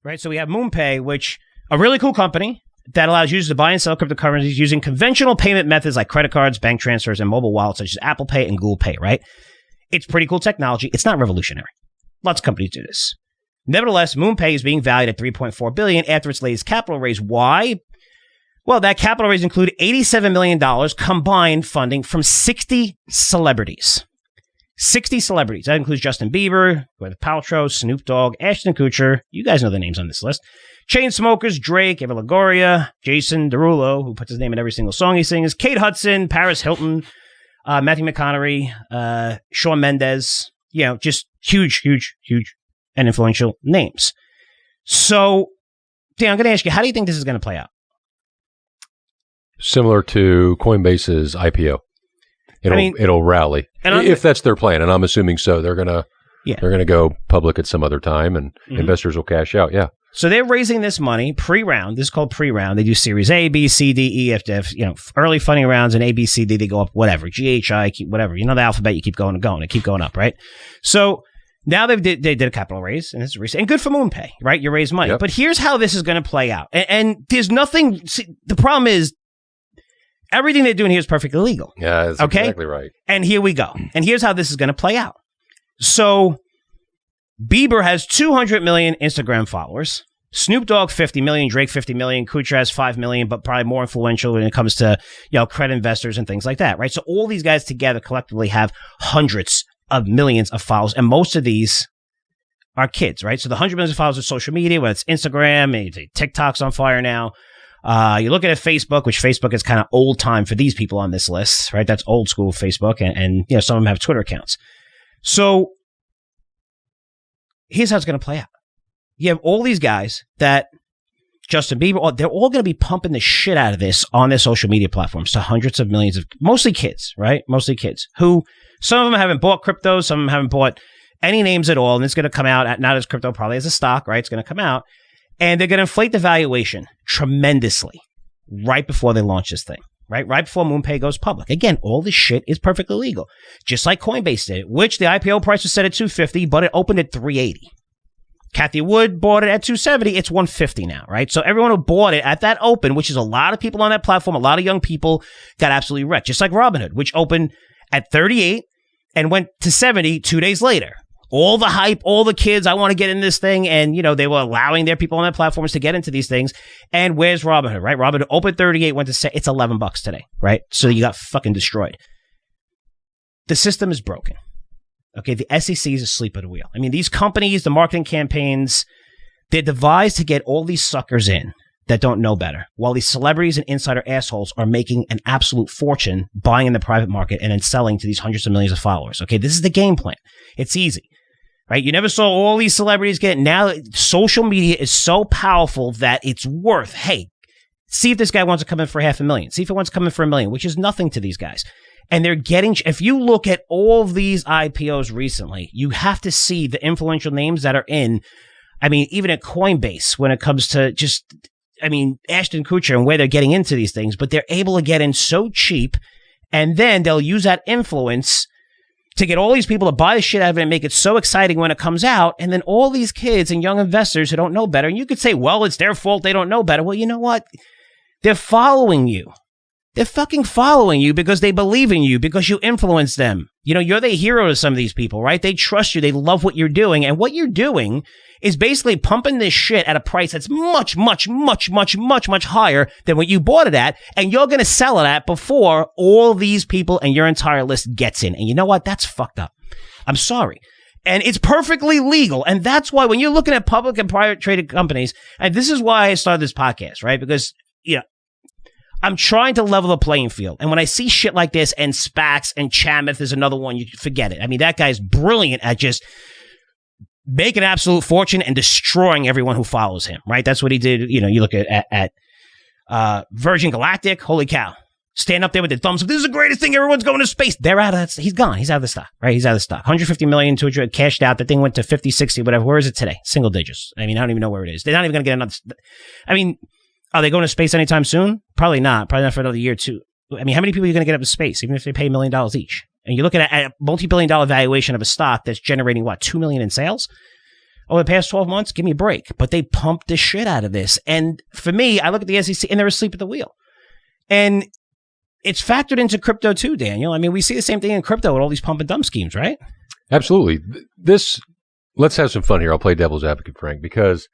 right? So we have MoonPay, which a really cool company that allows users to buy and sell cryptocurrencies using conventional payment methods like credit cards, bank transfers, and mobile wallets such as Apple Pay and Google Pay, right? It's pretty cool technology. It's not revolutionary. Lots of companies do this. Nevertheless, MoonPay is being valued at $3.4 billion after its latest capital raise. Why? Well, that capital raise included $87 million combined funding from 60 celebrities. 60 celebrities. That includes Justin Bieber, Gwyneth Paltrow, Snoop Dogg, Ashton Kutcher. You guys know the names on this list. Chainsmokers, Drake, Eva Longoria, Jason Derulo, who puts his name in every single song he sings, Kate Hudson, Paris Hilton, Matthew McConaughey, Shawn Mendes. You know, just huge and influential names. So, Dan, I'm going to ask you, how do you think this is going to play out? Similar to Coinbase's IPO. It'll rally if that's their plan, and I'm assuming so. They're gonna go public at some other time, and investors will cash out. Yeah. So they're raising this money pre-round. This is called pre-round. They do Series A, B, C, D, E, F, F. You know, early funding rounds and A, B, C, D. They go up whatever. G, H, I, whatever. You know the alphabet. You keep going and going. They keep going up, right? So now they did a capital raise, and it's recent, and good for MoonPay, right? You raise money, but here's how this is going to play out. And there's nothing. See, the problem is, everything they're doing here is perfectly legal. Yeah, that's exactly right. And here we go. And here's how this is going to play out. So Bieber has 200 million Instagram followers. Snoop Dogg, 50 million. Drake, 50 million. Kuchar has 5 million, but probably more influential when it comes to, credit investors and things like that, right? So all these guys together collectively have hundreds of millions of followers. And most of these are kids, right? So the 100 million of followers on social media, whether it's Instagram, maybe TikTok's on fire now. You look at Facebook, which Facebook is kind of old time for these people on this list, right? That's old school Facebook, and some of them have Twitter accounts. So here's how it's going to play out. You have all these guys that Justin Bieber, they're all going to be pumping the shit out of this on their social media platforms to hundreds of millions of, mostly kids, right? Mostly kids who, some of them haven't bought crypto, some of them haven't bought any names at all, and it's going to come out not as crypto, probably as a stock, right? It's going to come out. And they're going to inflate the valuation tremendously right before they launch this thing, right? Right before MoonPay goes public. Again, all this shit is perfectly legal, just like Coinbase did, which the IPO price was set at $250, but it opened at $380. Kathy Wood bought it at $270. It's $150 now, right? So everyone who bought it at that open, which is a lot of people on that platform, a lot of young people got absolutely wrecked, just like Robinhood, which opened at $38 and went to $70 2 days later. All the hype, all the kids, I want to get in this thing. And, they were allowing their people on their platforms to get into these things. And where's Robinhood, right? Robinhood opened 38, went to say it's $11 today, right? So you got fucking destroyed. The system is broken. Okay, the SEC is asleep at the wheel. I mean, these companies, the marketing campaigns, they're devised to get all these suckers in that don't know better, while these celebrities and insider assholes are making an absolute fortune buying in the private market and then selling to these hundreds of millions of followers. Okay, this is the game plan. It's easy. Right? You never saw all these celebrities get, now social media is so powerful that it's worth, hey, see if this guy wants to come in for $500,000. See if he wants to come in for $1 million, which is nothing to these guys. And they're getting, if you look at all of these IPOs recently, you have to see the influential names that are in, even at Coinbase when it comes to Ashton Kutcher and where they're getting into these things, but they're able to get in so cheap, and then they'll use that influence to get all these people to buy the shit out of it and make it so exciting when it comes out. And then all these kids and young investors who don't know better, and you could say, well, it's their fault they don't know better. Well, you know what? They're following you. They're fucking following you because they believe in you, because you influence them. You're the hero to some of these people, right? They trust you. They love what you're doing. And what you're doing is basically pumping this shit at a price that's much, much, much, much, much, much higher than what you bought it at. And you're going to sell it at before all these people and your entire list gets in. And you know what? That's fucked up. I'm sorry. And it's perfectly legal. And that's why when you're looking at public and private traded companies, and this is why I started this podcast, right? Because, I'm trying to level the playing field. And when I see shit like this, and SPACs and Chamath is another one, you forget it. That guy's brilliant at just making an absolute fortune and destroying everyone who follows him, right? That's what he did. You look at Virgin Galactic, holy cow. Stand up there with the thumbs up. This is the greatest thing. Everyone's going to space. They're out of that. He's gone. He's out of the stock, right? He's out of the stock. 150 million to it, cashed out. The thing went to 50, 60, whatever. Where is it today? Single digits. I don't even know where it is. They're not even going to get another. Are they going to space anytime soon? Probably not. Probably not for another year or two. How many people are you going to get up to space, even if they pay $1 million each? And you're looking at a multi-billion-dollar valuation of a stock that's generating, $2 million in sales? the past 12 months, give me a break. But they pumped the shit out of this. And for me, I look at the SEC and they're asleep at the wheel. And it's factored into crypto too, Daniel. I mean, we see the same thing in crypto with all these pump and dump schemes, right? Absolutely. Let's have some fun here. I'll play devil's advocate, Frank, because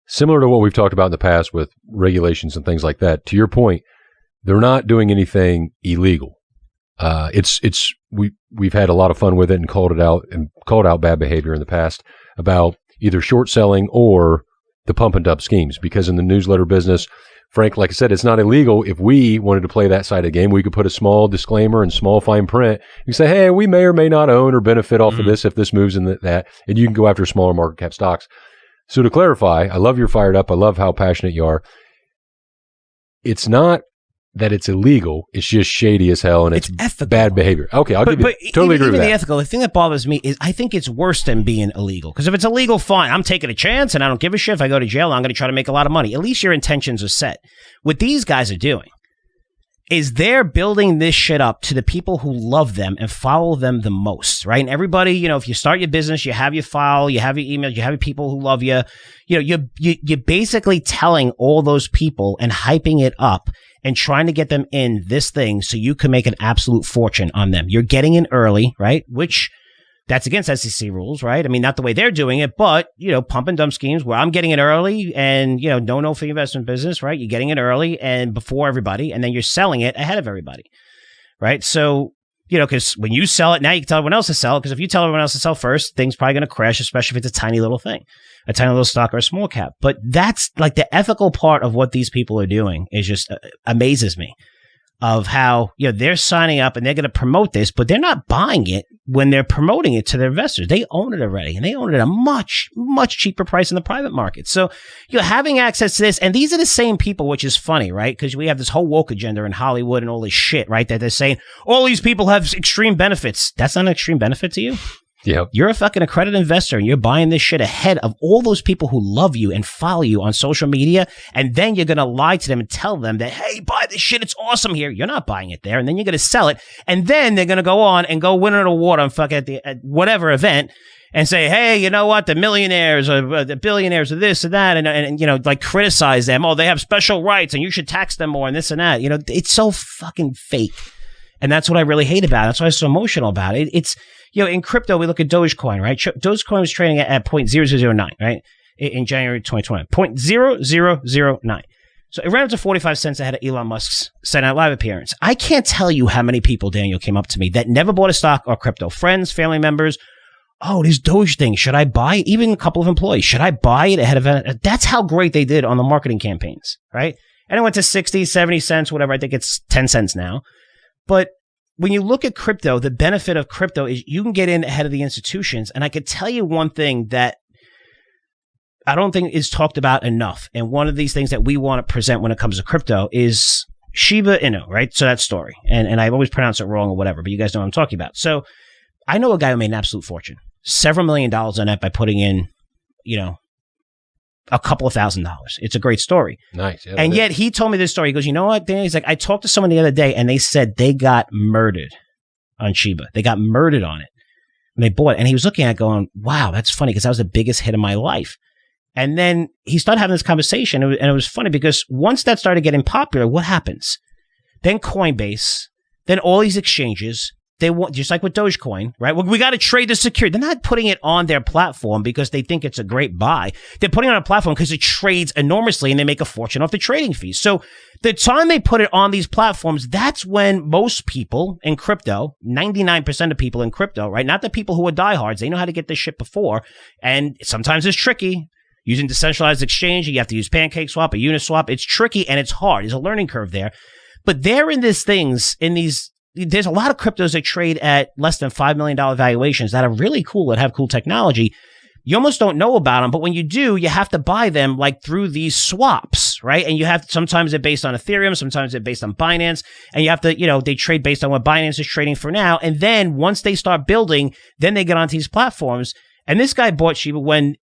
similar to what we've talked about in the past with regulations and things like that, to your point, they're not doing anything illegal. We've had a lot of fun with it and called out bad behavior in the past about either short selling or the pump and dump schemes. Because in the newsletter business, Frank, like I said, it's not illegal. If we wanted to play that side of the game, we could put a small disclaimer and small fine print. You say, hey, we may or may not own or benefit off of this if this moves in that, and you can go after smaller market cap stocks. So to clarify, I love you're fired up. I love how passionate you are. It's not that it's illegal. It's just shady as hell, and it's ethical. Bad behavior. Okay, I'll give you totally agree with that. The ethical, the thing that bothers me is I think it's worse than being illegal. Because if it's illegal, fine. I'm taking a chance, and I don't give a shit. If I go to jail, I'm going to try to make a lot of money. At least your intentions are set. What these guys are doing is they're building this shit up to the people who love them and follow them the most, right? And everybody, if you start your business, you have your file, you have your email, you have your people who love you. You're basically telling all those people and hyping it up and trying to get them in this thing so you can make an absolute fortune on them. You're getting in early, right? Which that's against SEC rules, right? I mean, not the way they're doing it, but, pump and dump schemes where I'm getting in early and, no fee investment business, right? You're getting in early and before everybody, and then you're selling it ahead of everybody, right? So, because when you sell it, now you can tell everyone else to sell it, because if you tell everyone else to sell first, things probably going to crash, especially if it's a tiny little thing, a tiny little stock or a small cap. But that's like the ethical part of what these people are doing is just amazes me. Of how, they're signing up and they're going to promote this, but they're not buying it when they're promoting it to their investors. They own it already, and they own it at a much, much cheaper price in the private market. So, having access to this, and these are the same people, which is funny, right? Because we have this whole woke agenda in Hollywood and all this shit, right? That they're saying, all these people have extreme benefits. That's not an extreme benefit to you. Yep. You're a fucking accredited investor and you're buying this shit ahead of all those people who love you and follow you on social media. And then you're going to lie to them and tell them that, hey, buy this shit. It's awesome here. You're not buying it there. And then you're going to sell it. And then they're going to go on and go win an award on fucking at whatever event and say, hey, you know what? The millionaires or the billionaires or this and that. And like criticize them. Oh, they have special rights and you should tax them more and this and that. It's so fucking fake. And that's what I really hate about it. That's why I'm so emotional about it. It's, in crypto, we look at Dogecoin, right? Dogecoin was trading at 0.0009, right? In January 2020, 0.0009. So it ran up to 45 cents ahead of Elon Musk's Saturday Night Live appearance. I can't tell you how many people, Daniel, came up to me that never bought a stock or crypto. Friends, family members. Oh, this Doge thing. Should I buy it? Even a couple of employees. Should I buy it ahead of it? That's how great they did on the marketing campaigns, right? And it went to 60, 70 cents, whatever. I think it's 10 cents now. But when you look at crypto, the benefit of crypto is you can get in ahead of the institutions. And I could tell you one thing that I don't think is talked about enough. And one of these things that we want to present when it comes to crypto is Shiba Inu, right? So that story. And I always pronounce it wrong or whatever, but you guys know what I'm talking about. So I know a guy who made an absolute fortune, several $1 million on that by putting in, a couple of $1,000s. It's a great story. Nice. Yeah, and yet he told me this story. He goes, you know what, Dan? He's like, I talked to someone the other day and they said they got murdered on Shiba. They got murdered on it. And they bought it. And he was looking at it going, wow, that's funny because that was the biggest hit of my life. And then he started having this conversation. And it was funny because once that started getting popular, what happens? Then Coinbase, then all these exchanges, they want, just like with Dogecoin, right? Well, we got to trade the security. They're not putting it on their platform because they think it's a great buy. They're putting it on a platform because it trades enormously and they make a fortune off the trading fees. So the time they put it on these platforms, that's when most people in crypto, 99% of people in crypto, right? Not the people who are diehards. They know how to get this shit before. And sometimes it's tricky. Using decentralized exchange, you have to use PancakeSwap or Uniswap. It's tricky and it's hard. There's a learning curve there. But they're in these things, there's a lot of cryptos that trade at less than $5 million valuations that are really cool, that have cool technology. You almost don't know about them, but when you do, you have to buy them like through these swaps, right? And you have, sometimes they're based on Ethereum, sometimes they're based on Binance, and you have to, they trade based on what Binance is trading for now. And then once they start building, then they get onto these platforms. And this guy bought Shiba when,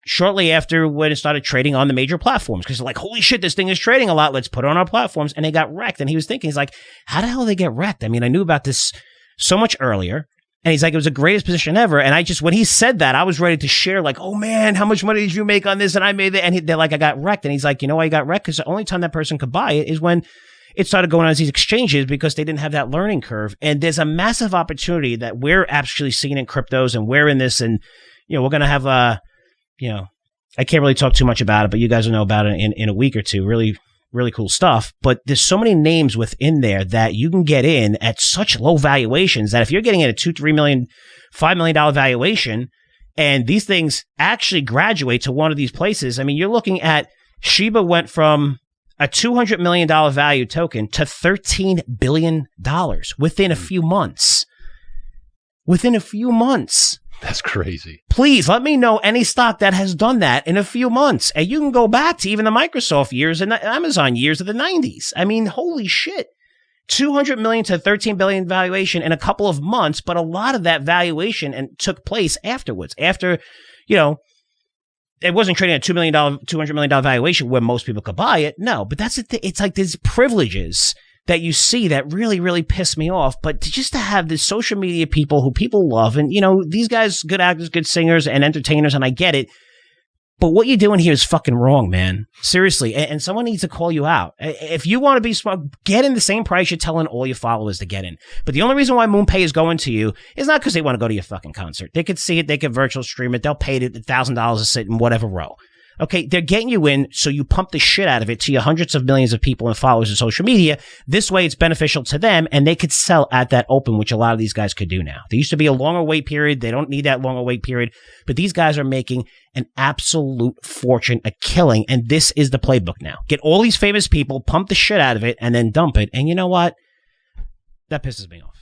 shortly after when it started trading on the major platforms, because they're like, holy shit, this thing is trading a lot. Let's put it on our platforms. And they got wrecked. And he was thinking, he's like, how the hell did they get wrecked? I mean, I knew about this so much earlier. And he's like, it was the greatest position ever. And when he said that, I was ready to share, like, oh man, how much money did you make on this? And I made it. And they're like, I got wrecked. And he's like, you know why you got wrecked? Because the only time that person could buy it is when it started going on these exchanges, because they didn't have that learning curve. And there's a massive opportunity that we're actually seeing in cryptos, and we're in this. And, we're going to have I can't really talk too much about it, but you guys will know about it in a week or two. Really, really cool stuff. But there's so many names within there that you can get in at such low valuations that if you're getting at a $2, $3 million, $5 million valuation, and these things actually graduate to one of these places, I mean, you're looking at Shiba went from a $200 million value token to $13 billion within a few months. Within a few months. That's crazy. Please let me know any stock that has done that in a few months. And you can go back to even the Microsoft years and the Amazon years of the 90s. I mean, holy shit. 200 million to 13 billion valuation in a couple of months, but a lot of that valuation took place afterwards. After, it wasn't trading at $200 million valuation where most people could buy it. No, but that's the thing. It's like these privileges that you see that really, really piss me off. But just to have this social media people who people love, and, these guys, good actors, good singers and entertainers, and I get it. But what you're doing here is fucking wrong, man. Seriously. And someone needs to call you out. If you want to be smart, get in the same price you're telling all your followers to get in. But the only reason why MoonPay is going to you is not because they want to go to your fucking concert. They could see it. They could virtual stream it. They'll pay it $1,000 to sit in whatever row. Okay, they're getting you in, so you pump the shit out of it to your hundreds of millions of people and followers on social media. This way, it's beneficial to them, and they could sell at that open, which a lot of these guys could do now. There used to be a longer wait period. They don't need that longer wait period, but these guys are making an absolute fortune, a killing, and this is the playbook now. Get all these famous people, pump the shit out of it, and then dump it, and you know what? That pisses me off.